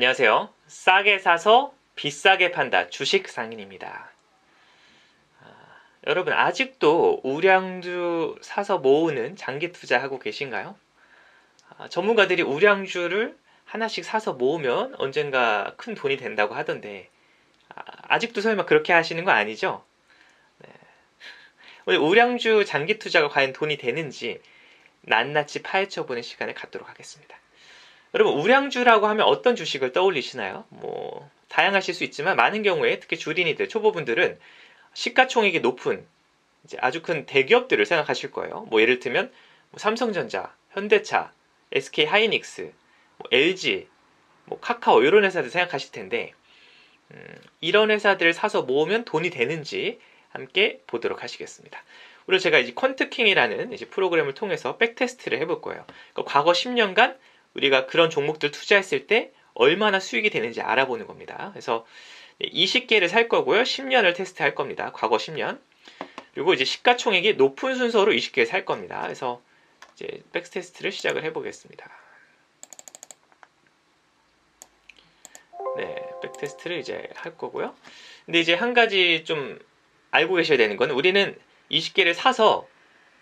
안녕하세요. 싸게 사서 비싸게 판다 주식 상인입니다. 여러분 아직도 우량주 사서 모으는 장기 투자하고 계신가요? 전문가들이 우량주를 하나씩 사서 모으면 언젠가 큰 돈이 된다고 하던데 아직도 설마 그렇게 하시는 거 아니죠? 네. 오늘 우량주 장기 투자가 과연 돈이 되는지 낱낱이 파헤쳐보는 시간을 갖도록 하겠습니다. 여러분 우량주라고 하면 어떤 주식을 떠올리시나요? 다양하실 수 있지만 많은 경우에 특히 주린이들, 초보분들은 시가총액이 높은 이제 아주 큰 대기업들을 생각하실 거예요. 예를 들면 삼성전자, 현대차, SK하이닉스, LG, 카카오 이런 회사들 생각하실 텐데 이런 회사들을 사서 모으면 돈이 되는지 함께 보도록 하시겠습니다. 그리고 제가 이제 퀀트킹이라는 이제 프로그램을 통해서 백테스트를 해볼 거예요. 그러니까 과거 10년간 우리가 그런 종목들 투자했을 때 얼마나 수익이 되는지 알아보는 겁니다. 그래서 20개를 살 거고요. 10년을 테스트할 겁니다. 과거 10년. 그리고 이제 시가총액이 높은 순서로 20개를 살 겁니다. 그래서 이제 백테스트를 시작을 해보겠습니다. 네, 백테스트를 이제 할 거고요. 근데 이제 한 가지 좀 알고 계셔야 되는 건 우리는 20개를 사서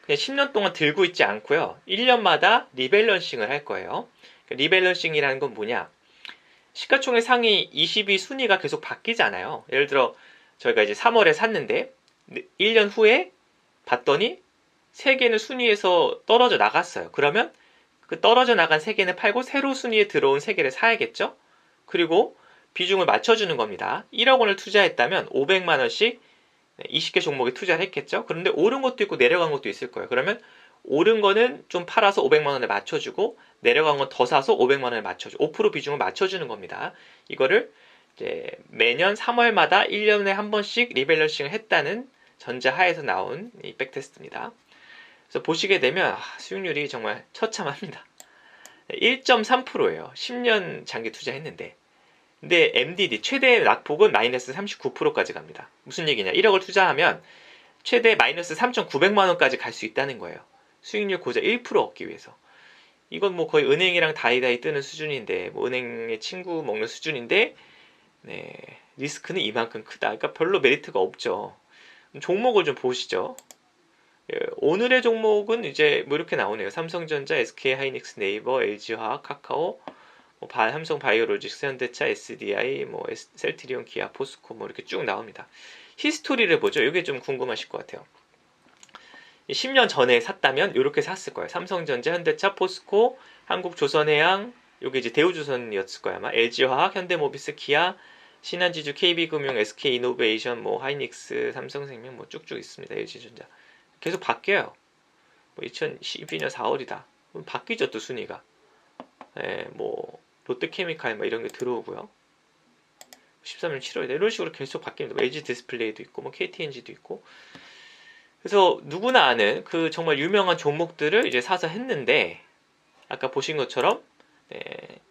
그냥 10년 동안 들고 있지 않고요. 1년마다 리밸런싱을 할 거예요. 리밸런싱이라는 건 뭐냐? 시가총액 상위 20위 순위가 계속 바뀌잖아요. 예를 들어 저희가 이제 3월에 샀는데 1년 후에 봤더니 3개는 순위에서 떨어져 나갔어요. 그러면 그 떨어져 나간 3개는 팔고 새로 순위에 들어온 3개를 사야겠죠? 그리고 비중을 맞춰주는 겁니다. 1억 원을 투자했다면 500만 원씩 20개 종목에 투자를 했겠죠? 그런데 오른 것도 있고 내려간 것도 있을 거예요. 그러면 오른 거는 좀 팔아서 500만 원에 맞춰주고 내려간 건 더 사서 500만 원에 맞춰주고 5% 비중을 맞춰주는 겁니다. 이거를 이제 매년 3월마다 1년에 한 번씩 리밸런싱을 했다는 전제하에서 나온 이 백테스트입니다. 그래서 보시게 되면 수익률이 정말 처참합니다. 1.3%예요. 10년 장기 투자했는데. 근데 MDD 최대 낙폭은 마이너스 39%까지 갑니다. 무슨 얘기냐? 1억을 투자하면 최대 마이너스 3,900만 원까지 갈 수 있다는 거예요. 수익률 고작 1% 얻기 위해서. 이건 거의 은행이랑 다이다이 뜨는 수준인데, 은행의 친구 먹는 수준인데, 네, 리스크는 이만큼 크다. 그러니까 별로 메리트가 없죠. 종목을 좀 보시죠. 예, 오늘의 종목은 이제 이렇게 나오네요. 삼성전자, SK하이닉스, 네이버, LG화학, 카카오, 삼성 바이오로직스, 현대차, SDI, 셀트리온, 기아, 포스코 이렇게 쭉 나옵니다. 히스토리를 보죠. 이게 좀 궁금하실 것 같아요. 10년 전에 샀다면 이렇게 샀을 거예요. 삼성전자, 현대차, 포스코, 한국조선해양, 이게 이제 대우조선이었을 거야 아마. LG화학, 현대모비스, 기아, 신한지주, KB금융, SK이노베이션, 하이닉스, 삼성생명 쭉쭉 있습니다. LG전자. 계속 바뀌어요. 2012년 4월이다. 바뀌죠 또 순위가. 네, 롯데케미칼 이런 게 들어오고요. 13년 7월이다. 이런 식으로 계속 바뀝니다. LG 디스플레이도 있고, KTNG도 있고. 그래서 누구나 아는 그 정말 유명한 종목들을 이제 사서 했는데, 아까 보신 것처럼, 네,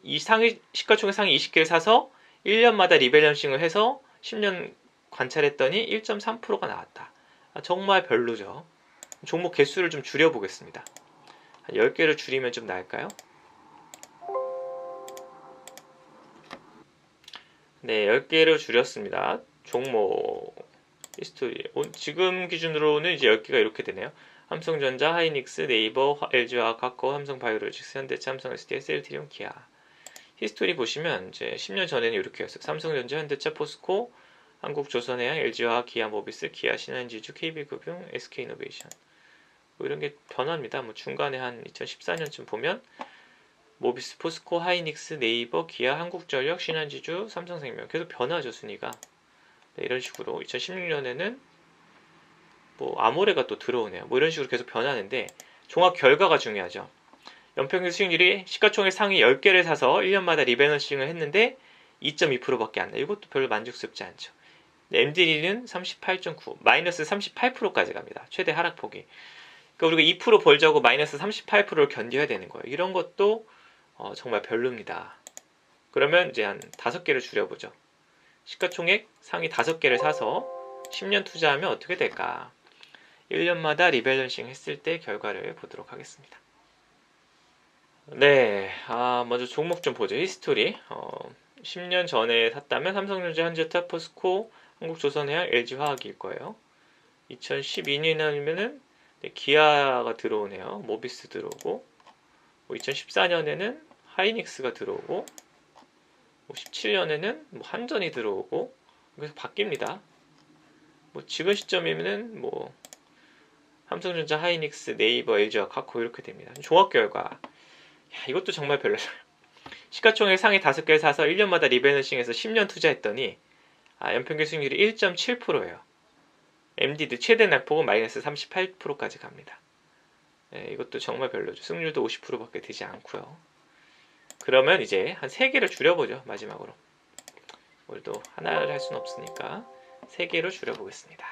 이 시가총액 상위 20개를 사서 1년마다 리밸런싱을 해서 10년 관찰했더니 1.3%가 나왔다. 정말 별로죠. 종목 개수를 좀 줄여보겠습니다. 10개를 줄이면 좀 나을까요? 네, 10개로 줄였습니다. 종목 히스토리. 지금 기준으로는 이제 10개가 이렇게 되네요. 삼성전자, 하이닉스, 네이버, LG화학, 카카오, 삼성바이오로직스, 현대차, 삼성 SDI, 셀트리온, 기아. 히스토리 보시면 이제 10년 전에는 이렇게였어요. 삼성전자, 현대차, 포스코, 한국조선해양, LG화학, 기아모비스, 기아, 신한지주, KB금융, SK이노베이션. 이런 게 변합니다. 중간에 한 2014년쯤 보면 모비스, 포스코, 하이닉스, 네이버, 기아, 한국전력, 신한지주, 삼성생명 계속 변하죠 순위가. 네, 이런 식으로 2016년에는 아모레가 또 들어오네요. 이런 식으로 계속 변하는데 종합 결과가 중요하죠. 연평균 수익률이 시가총액 상위 10개를 사서 1년마다 리밸런싱을 했는데 2.2%밖에 안 나요. 이것도 별로 만족스럽지 않죠. MDD는 38.9, 마이너스 38%까지 갑니다. 최대 하락폭이. 그러니까 우리가 2% 벌자고 마이너스 38%를 견뎌야 되는 거예요. 이런 것도 정말 별로입니다. 그러면 이제 한 5개를 줄여보죠. 시가총액 상위 5개를 사서 10년 투자하면 어떻게 될까? 1년마다 리밸런싱 했을 때 결과를 보도록 하겠습니다. 네, 먼저 종목 좀 보죠. 히스토리. 10년 전에 샀다면 삼성전자, 현대차, 포스코, 한국조선해양, LG화학일 거예요. 2012년이면은 기아가 들어오네요. 모비스 들어오고, 2014년에는 하이닉스가 들어오고, 17년에는 한전이 들어오고, 그래서 바뀝니다. 지금 시점이면은 삼성전자, 하이닉스, 네이버, LG와 카카오 이렇게 됩니다. 종합 결과 이것도 정말 별로예요. 시가총액 상위 5개를 사서 1년마다 리밸런싱해서 10년 투자했더니 연평균 수익률이 1.7%예요. MD도 최대 낙폭은 마이너스 38%까지 갑니다. 이것도 정말 별로죠. 승률도 50%밖에 되지 않고요. 그러면 이제 한 3개를 줄여보죠. 마지막으로. 오늘도 하나를 할 수는 없으니까 3개로 줄여보겠습니다.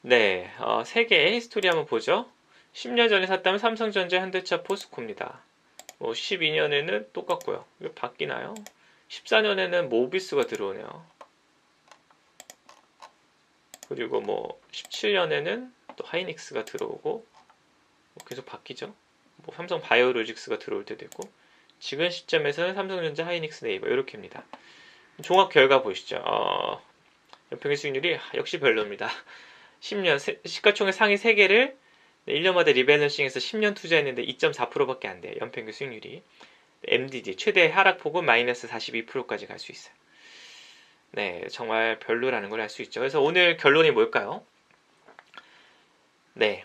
네, 3개의 히스토리 한번 보죠. 10년 전에 샀다면 삼성전자, 현대차, 포스코입니다. 12년에는 똑같고요. 이거 바뀌나요? 14년에는 모비스가 들어오네요. 그리고 17년에는 또 하이닉스가 들어오고 계속 바뀌죠. 삼성 바이오로직스가 들어올 때도 있고 지금 시점에서는 삼성전자, 하이닉스, 네이버 이렇게입니다. 종합 결과 보시죠. 연평균 수익률이 역시 별로입니다. 10년 시가총액 상위 3개를 1년마다 리밸런싱해서 10년 투자했는데 2.4%밖에 안 돼요. 연평균 수익률이. MDD 최대 하락폭은 마이너스 42%까지 갈 수 있어요. 네, 정말 별로라는 걸 알 수 있죠. 그래서 오늘 결론이 뭘까요? 네,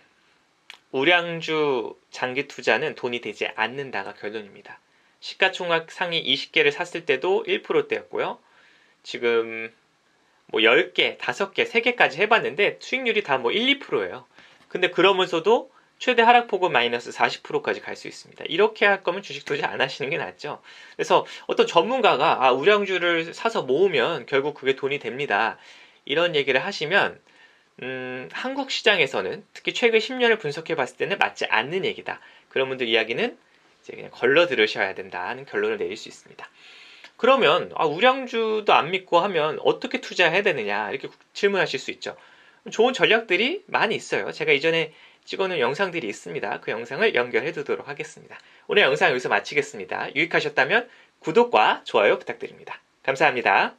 우량주 장기 투자는 돈이 되지 않는다가 결론입니다. 시가총액 상위 20개를 샀을 때도 1%대였고요. 지금 10개, 5개, 3개까지 해봤는데 수익률이 다 1, 2%예요. 근데 그러면서도 최대 하락폭은 마이너스 40%까지 갈 수 있습니다. 이렇게 할 거면 주식 투자 안 하시는 게 낫죠. 그래서 어떤 전문가가 우량주를 사서 모으면 결국 그게 돈이 됩니다. 이런 얘기를 하시면 한국 시장에서는 특히 최근 10년을 분석해 봤을 때는 맞지 않는 얘기다. 그런 분들 이야기는 이제 그냥 걸러 들으셔야 된다는 결론을 내릴 수 있습니다. 그러면 우량주도 안 믿고 하면 어떻게 투자해야 되느냐 이렇게 질문하실 수 있죠. 좋은 전략들이 많이 있어요. 제가 이전에 찍어놓은 영상들이 있습니다. 그 영상을 연결해 두도록 하겠습니다. 오늘 영상 여기서 마치겠습니다. 유익하셨다면 구독과 좋아요 부탁드립니다. 감사합니다.